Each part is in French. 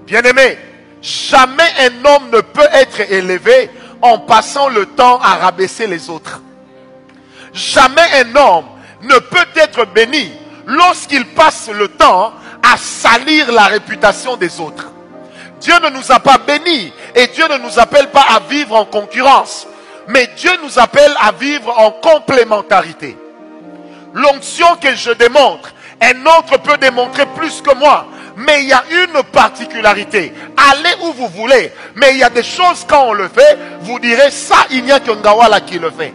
Bien-aimé, jamais un homme ne peut être élevé en passant le temps à rabaisser les autres. Jamais un homme ne peut être béni lorsqu'il passe le temps à salir la réputation des autres. Dieu ne nous a pas bénis et Dieu ne nous appelle pas à vivre en concurrence, mais Dieu nous appelle à vivre en complémentarité. L'onction que je démontre, un autre peut démontrer plus que moi, mais il y a une particularité. Allez où vous voulez, mais il y a des choses quand on le fait, vous direz ça, il n'y a que Ngawala qui le fait.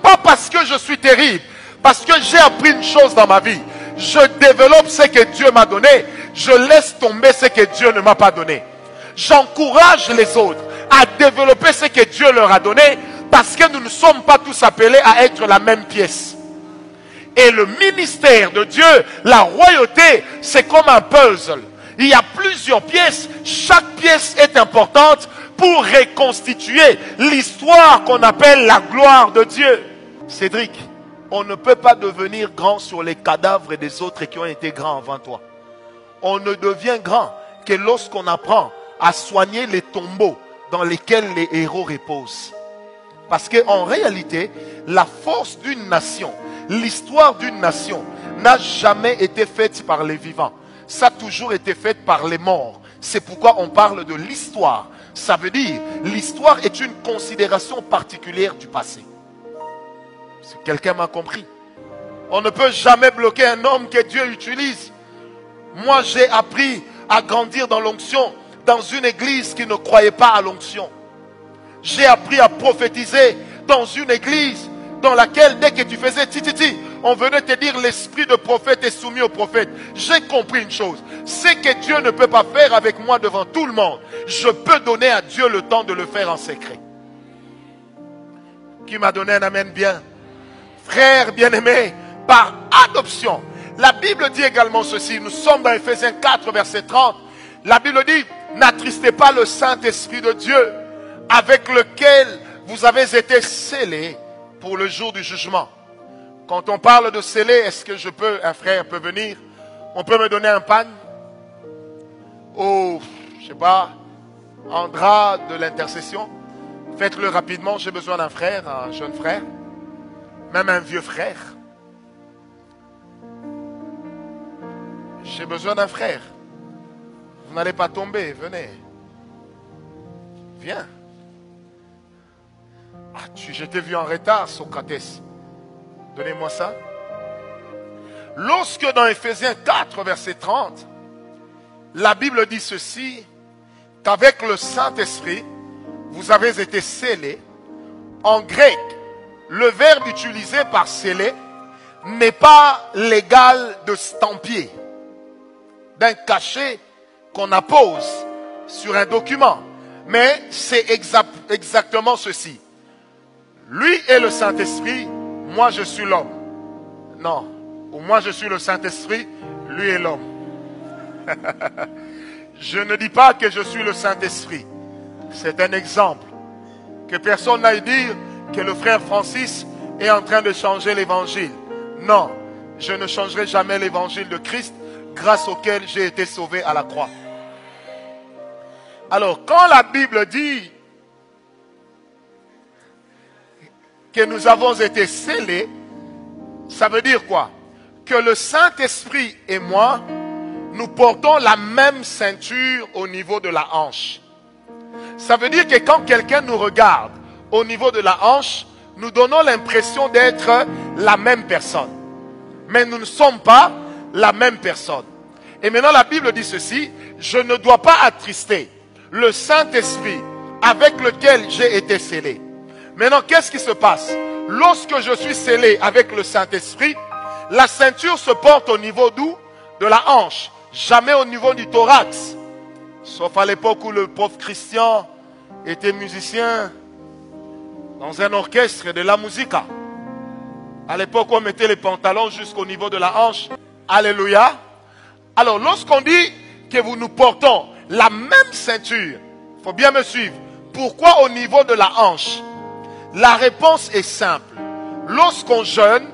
Pas parce que je suis terrible, parce que j'ai appris une chose dans ma vie. Je développe ce que Dieu m'a donné, je laisse tomber ce que Dieu ne m'a pas donné. J'encourage les autres à développer ce que Dieu leur a donné, parce que nous ne sommes pas tous appelés à être la même pièce. Et le ministère de Dieu, la royauté, c'est comme un puzzle. Il y a plusieurs pièces, chaque pièce est importante pour reconstituer l'histoire qu'on appelle la gloire de Dieu. Cédric, on ne peut pas devenir grand sur les cadavres des autres qui ont été grands avant toi. On ne devient grand que lorsqu'on apprend à soigner les tombeaux dans lesquels les héros reposent. Parce qu'en réalité, la force d'une nation, l'histoire d'une nation n'a jamais été faite par les vivants. Ça a toujours été fait par les morts. C'est pourquoi on parle de l'histoire. Ça veut dire, l'histoire est une considération particulière du passé. Si quelqu'un m'a compris. On ne peut jamais bloquer un homme que Dieu utilise. Moi, j'ai appris à grandir dans l'onction, dans une église qui ne croyait pas à l'onction. J'ai appris à prophétiser dans une église dans laquelle, dès que tu faisais tititi, on venait te dire l'esprit de prophète est soumis au prophète. J'ai compris une chose. C'est que Dieu ne peut pas faire avec moi devant tout le monde. Je peux donner à Dieu le temps de le faire en secret. Qui m'a donné un amen bien? Frère bien-aimé, par adoption. La Bible dit également ceci. Nous sommes dans Ephésiens 4, verset 30. La Bible dit, n'attristez pas le Saint-Esprit de Dieu, avec lequel vous avez été scellés pour le jour du jugement. Quand on parle de sceller, est-ce que un frère peut venir? On peut me donner un pan? Ou, je sais pas, un drap de l'intercession? Faites-le rapidement, j'ai besoin d'un frère, un jeune frère, même un vieux frère. J'ai besoin d'un frère. Vous n'allez pas tomber, venez. Viens. Ah, je t'ai vu en retard, Socrates. Donnez-moi ça. Lorsque dans Ephésiens 4, verset 30, la Bible dit ceci, qu'avec le Saint-Esprit, vous avez été scellés. En grec, le verbe utilisé par sceller n'est pas l'égal de stampier, d'un cachet qu'on appose sur un document. Mais c'est exactement ceci. Lui est le Saint-Esprit, moi je suis l'homme. Non, ou moi je suis le Saint-Esprit, lui est l'homme. Je ne dis pas que je suis le Saint-Esprit. C'est un exemple. Que personne n'aille dire que le frère Francis est en train de changer l'évangile. Non, je ne changerai jamais l'évangile de Christ, grâce auquel j'ai été sauvé à la croix. Alors, quand la Bible dit que nous avons été scellés, ça veut dire quoi? Que le Saint-Esprit et moi, nous portons la même ceinture au niveau de la hanche. Ça veut dire que quand quelqu'un nous regarde au niveau de la hanche, nous donnons l'impression d'être la même personne. Mais nous ne sommes pas la même personne. Et maintenant la Bible dit ceci, je ne dois pas attrister le Saint-Esprit avec lequel j'ai été scellé. Maintenant, qu'est-ce qui se passe? Lorsque je suis scellé avec le Saint-Esprit, la ceinture se porte au niveau d'où? De la hanche, jamais au niveau du thorax. Sauf à l'époque où le pauvre Christian était musicien dans un orchestre de la musica. À l'époque où on mettait les pantalons jusqu'au niveau de la hanche. Alléluia. Alors lorsqu'on dit que nous portons la même ceinture, il faut bien me suivre. Pourquoi au niveau de la hanche? La réponse est simple. Lorsqu'on jeûne,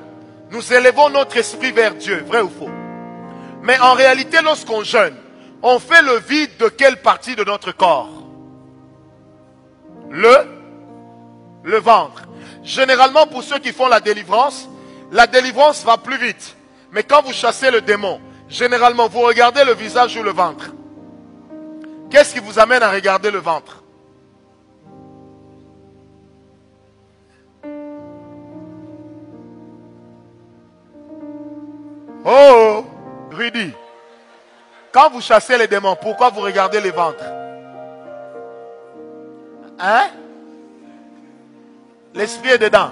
nous élevons notre esprit vers Dieu, vrai ou faux? Mais en réalité, lorsqu'on jeûne, On fait le vide de quelle partie de notre corps? Le ventre. Généralement, pour ceux qui font la délivrance va plus vite. Mais quand vous chassez le démon, généralement, vous regardez le visage ou le ventre. Qu'est-ce qui vous amène à regarder le ventre? Oh, Rudy. Quand vous chassez les démons, pourquoi vous regardez le ventre? Hein? L'esprit est dedans.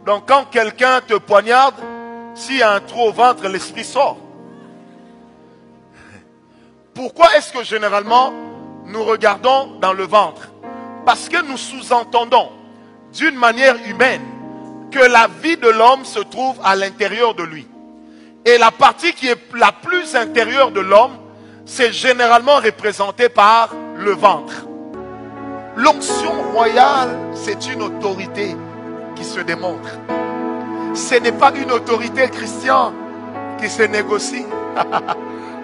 Donc quand quelqu'un te poignarde, s'il y a un trou au ventre, l'esprit sort. Pourquoi est-ce que généralement nous regardons dans le ventre? Parce que nous sous-entendons d'une manière humaine que la vie de l'homme se trouve à l'intérieur de lui. Et la partie qui est la plus intérieure de l'homme, c'est généralement représenté par le ventre. L'onction royale, c'est une autorité qui se démontre. Ce n'est pas une autorité chrétienne qui se négocie.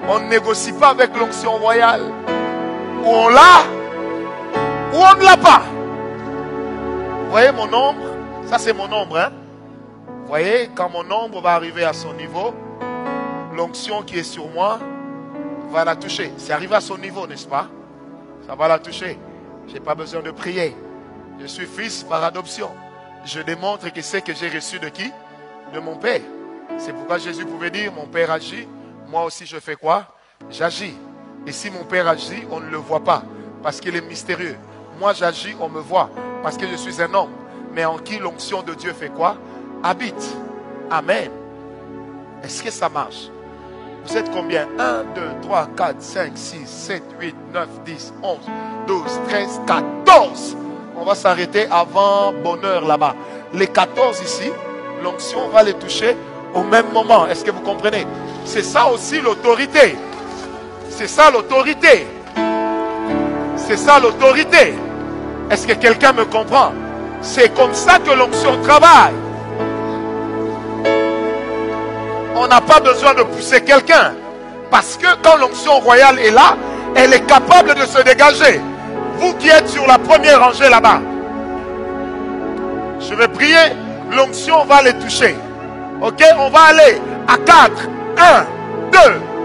On ne négocie pas avec l'onction royale. Ou on l'a, ou on ne l'a pas. Vous voyez mon ombre? Ça c'est mon ombre. Hein? Vous voyez, quand mon ombre va arriver à son niveau, l'onction qui est sur moi va la toucher. C'est arrivé à son niveau, n'est-ce pas? Ça va la toucher. Je n'ai pas besoin de prier. Je suis fils par adoption. Je démontre que c'est que j'ai reçu de qui? De mon Père. C'est pourquoi Jésus pouvait dire, mon Père agit, moi aussi je fais quoi? J'agis. Et si mon Père agit, on ne le voit pas, parce qu'il est mystérieux. Moi j'agis, on me voit, parce que je suis un homme. Mais en qui l'onction de Dieu fait quoi? Habite. Amen. Est-ce que ça marche? Vous êtes combien? 1, 2, 3, 4, 5, 6, 7, 8, 9, 10, 11, 12, 13, 14. On va s'arrêter avant bonheur là-bas. Les 14 ici, l'onction va les toucher au même moment. Est-ce que vous comprenez? C'est ça aussi l'autorité. C'est ça l'autorité. C'est ça l'autorité. Est-ce que quelqu'un me comprend? C'est comme ça que l'onction travaille. On n'a pas besoin de pousser quelqu'un. Parce que quand l'onction royale est là, elle est capable de se dégager. Vous qui êtes sur la première rangée là-bas, je vais prier, l'onction va les toucher. Ok, on va aller à 4. 1, 2,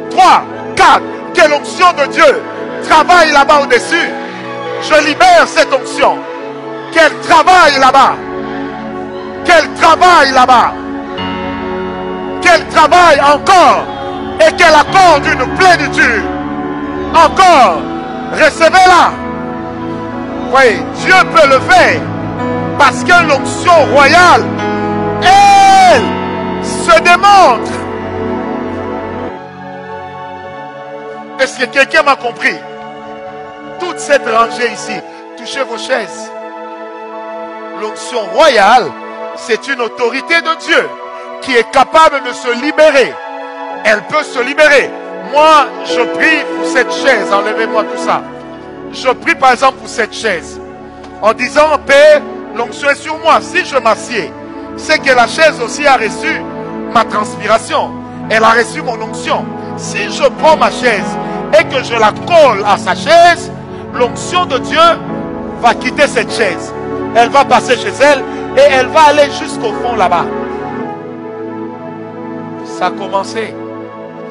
3, 4. Que l'onction de Dieu travaille là-bas au-dessus. Je libère cette onction. Qu'elle travaille là-bas. Qu'elle travaille là-bas. Qu'elle travaille encore. Et qu'elle accorde une plénitude. Encore. Recevez-la. Oui, Dieu peut le faire. Parce que l'onction royale, elle se démontre. Est-ce que quelqu'un m'a compris? Toute cette rangée ici, touchez vos chaises. L'onction royale, c'est une autorité de Dieu qui est capable de se libérer. Elle peut se libérer. Moi, je prie pour cette chaise. Enlevez-moi tout ça. Je prie par exemple pour cette chaise. En disant, Père, l'onction est sur moi. Si je m'assieds, c'est que la chaise aussi a reçu ma transpiration. Elle a reçu mon onction. Si je prends ma chaise et que je la colle à sa chaise, l'onction de Dieu va quitter cette chaise. Elle va passer chez elle et elle va aller jusqu'au fond là-bas. Ça a commencé.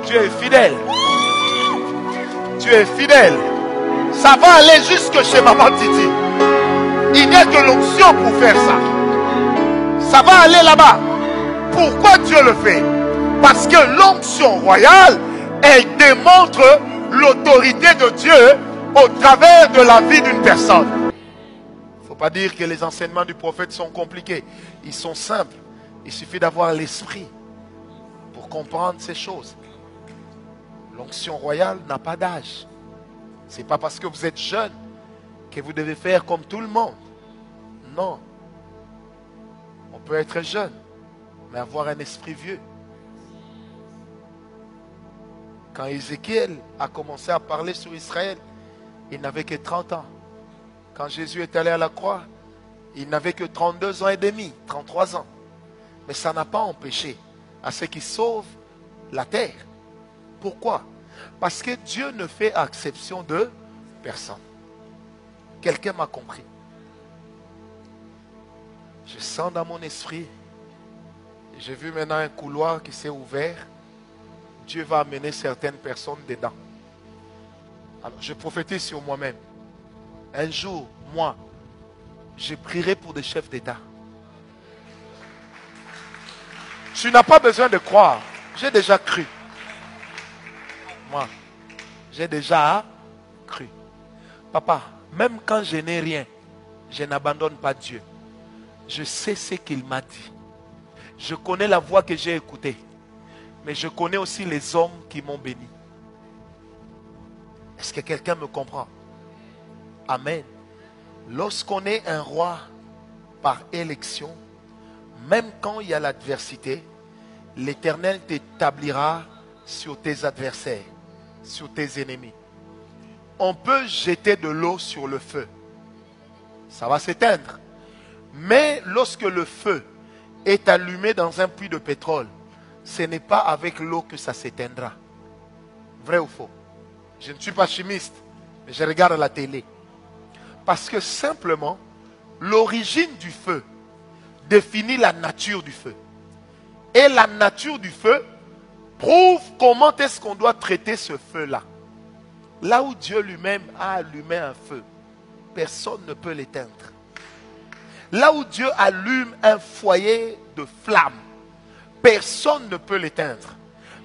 Dieu est fidèle. Dieu est fidèle. Ça va aller jusque chez Maman Titi. Il n'y a que l'onction pour faire ça. Ça va aller là-bas. Pourquoi Dieu le fait? Parce que l'onction royale, elle démontre l'autorité de Dieu au travers de la vie d'une personne. Il ne faut pas dire que les enseignements du prophète sont compliqués. Ils sont simples. Il suffit d'avoir l'esprit pour comprendre ces choses. L'onction royale n'a pas d'âge. Ce n'est pas parce que vous êtes jeune que vous devez faire comme tout le monde. Non. On peut être jeune, mais avoir un esprit vieux. Quand Ézéchiel a commencé à parler sur Israël, il n'avait que 30 ans. Quand Jésus est allé à la croix, il n'avait que 32 ans et demi, 33 ans. Mais ça n'a pas empêché à ceux qui sauvent la terre. Pourquoi? Parce que Dieu ne fait exception de personne. Quelqu'un m'a compris. Je sens dans mon esprit, j'ai vu maintenant un couloir qui s'est ouvert. Dieu va amener certaines personnes dedans. Alors, je prophétise sur moi-même. Un jour, moi, je prierai pour des chefs d'État. Tu n'as pas besoin de croire. J'ai déjà cru. Moi, j'ai déjà cru. Papa, même quand je n'ai rien, je n'abandonne pas Dieu. Je sais ce qu'il m'a dit. Je connais la voix que j'ai écoutée. Mais je connais aussi les hommes qui m'ont béni. Est-ce que quelqu'un me comprend? Amen. Lorsqu'on est un roi par élection, même quand il y a l'adversité, l'Éternel t'établira sur tes adversaires, sur tes ennemis. On peut jeter de l'eau sur le feu. Ça va s'éteindre. Mais lorsque le feu est allumé dans un puits de pétrole, ce n'est pas avec l'eau que ça s'éteindra. Vrai ou faux? Je ne suis pas chimiste, mais je regarde la télé. Parce que simplement, l'origine du feu définit la nature du feu. Et la nature du feu prouve comment est-ce qu'on doit traiter ce feu-là. Là où Dieu lui-même a allumé un feu, personne ne peut l'éteindre. Là où Dieu allume un foyer de flamme, personne ne peut l'éteindre.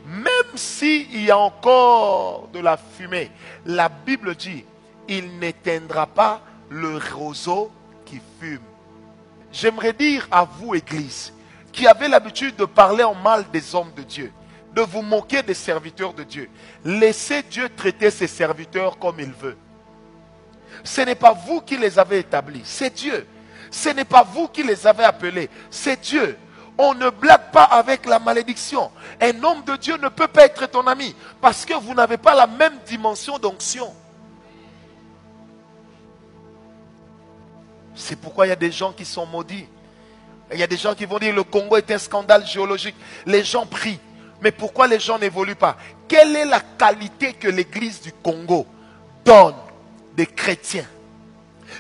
Même s'il y a encore de la fumée, la Bible dit, il n'éteindra pas le roseau qui fume. J'aimerais dire à vous, Église, qui avez l'habitude de parler en mal des hommes de Dieu, de vous moquer des serviteurs de Dieu, laissez Dieu traiter ses serviteurs comme il veut. Ce n'est pas vous qui les avez établis, c'est Dieu. Ce n'est pas vous qui les avez appelés, c'est Dieu. On ne blague pas avec la malédiction. Un homme de Dieu ne peut pas être ton ami parce que vous n'avez pas la même dimension d'onction. C'est pourquoi il y a des gens qui sont maudits. Il y a des gens qui vont dire le Congo est un scandale géologique. Les gens prient. Mais pourquoi les gens n'évoluent pas? Quelle est la qualité que l'église du Congo donne des chrétiens?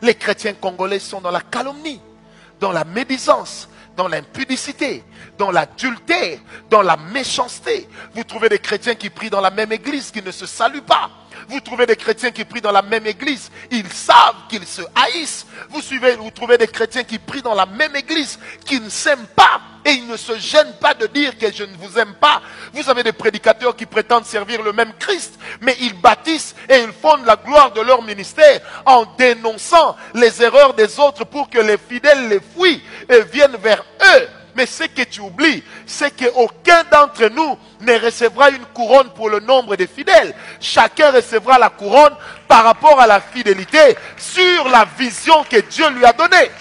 Les chrétiens congolais sont dans la calomnie, dans la médisance, dans l'impudicité, dans l'adultère, dans la méchanceté. Vous trouvez des chrétiens qui prient dans la même église, qui ne se saluent pas. Vous trouvez des chrétiens qui prient dans la même église, ils savent qu'ils se haïssent. Vous trouvez des chrétiens qui prient dans la même église, qui ne s'aiment pas et ils ne se gênent pas de dire que je ne vous aime pas. Vous avez des prédicateurs qui prétendent servir le même Christ, mais ils bâtissent et ils fondent la gloire de leur ministère en dénonçant les erreurs des autres pour que les fidèles les fuient et viennent vers eux. Mais ce que tu oublies, c'est qu'aucun d'entre nous ne recevra une couronne pour le nombre des fidèles. Chacun recevra la couronne par rapport à la fidélité sur la vision que Dieu lui a donnée.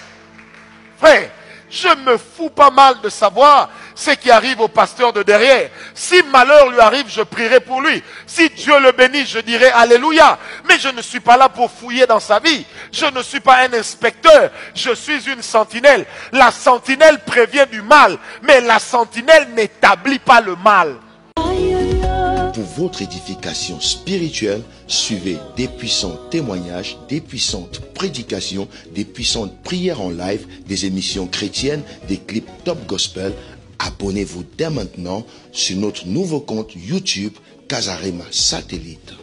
Frère, je me fous pas mal de savoir ce qui arrive au pasteur de derrière. Si malheur lui arrive, je prierai pour lui. Si Dieu le bénit, je dirai Alléluia. Mais je ne suis pas là pour fouiller dans sa vie. Je ne suis pas un inspecteur. Je suis une sentinelle. La sentinelle prévient du mal, mais la sentinelle n'établit pas le mal. Pour votre édification spirituelle, suivez des puissants témoignages, des puissantes prédications, des puissantes prières en live, des émissions chrétiennes, des clips top gospel. Abonnez-vous dès maintenant sur notre nouveau compte YouTube Kazarema Satellite.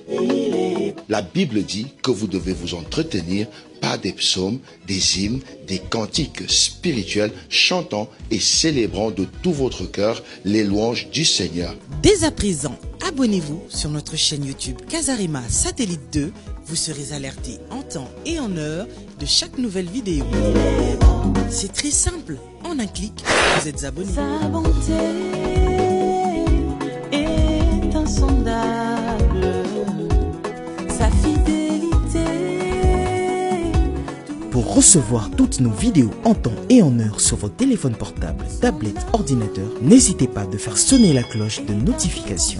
La Bible dit que vous devez vous entretenir par des psaumes, des hymnes, des cantiques spirituels, chantant et célébrant de tout votre cœur les louanges du Seigneur. Dès à présent, abonnez-vous sur notre chaîne YouTube Kazarema Satellite 2. Vous serez alerté en temps et en heure de chaque nouvelle vidéo. C'est très simple. En un clic, vous êtes abonné. Sa bonté est insondable. Sa fidélité. Pour recevoir toutes nos vidéos en temps et en heure sur votre téléphone portable, tablette, ordinateur, n'hésitez pas de faire sonner la cloche de notification.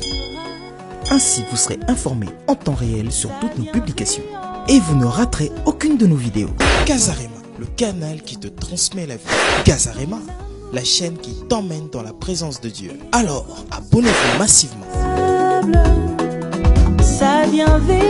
Ainsi, vous serez informé en temps réel sur toutes nos publications. Et vous ne raterez aucune de nos vidéos. Kazarema, le canal qui te transmet la vie. Kazarema, la chaîne qui t'emmène dans la présence de Dieu. Alors, abonnez-vous massivement. bienveillance.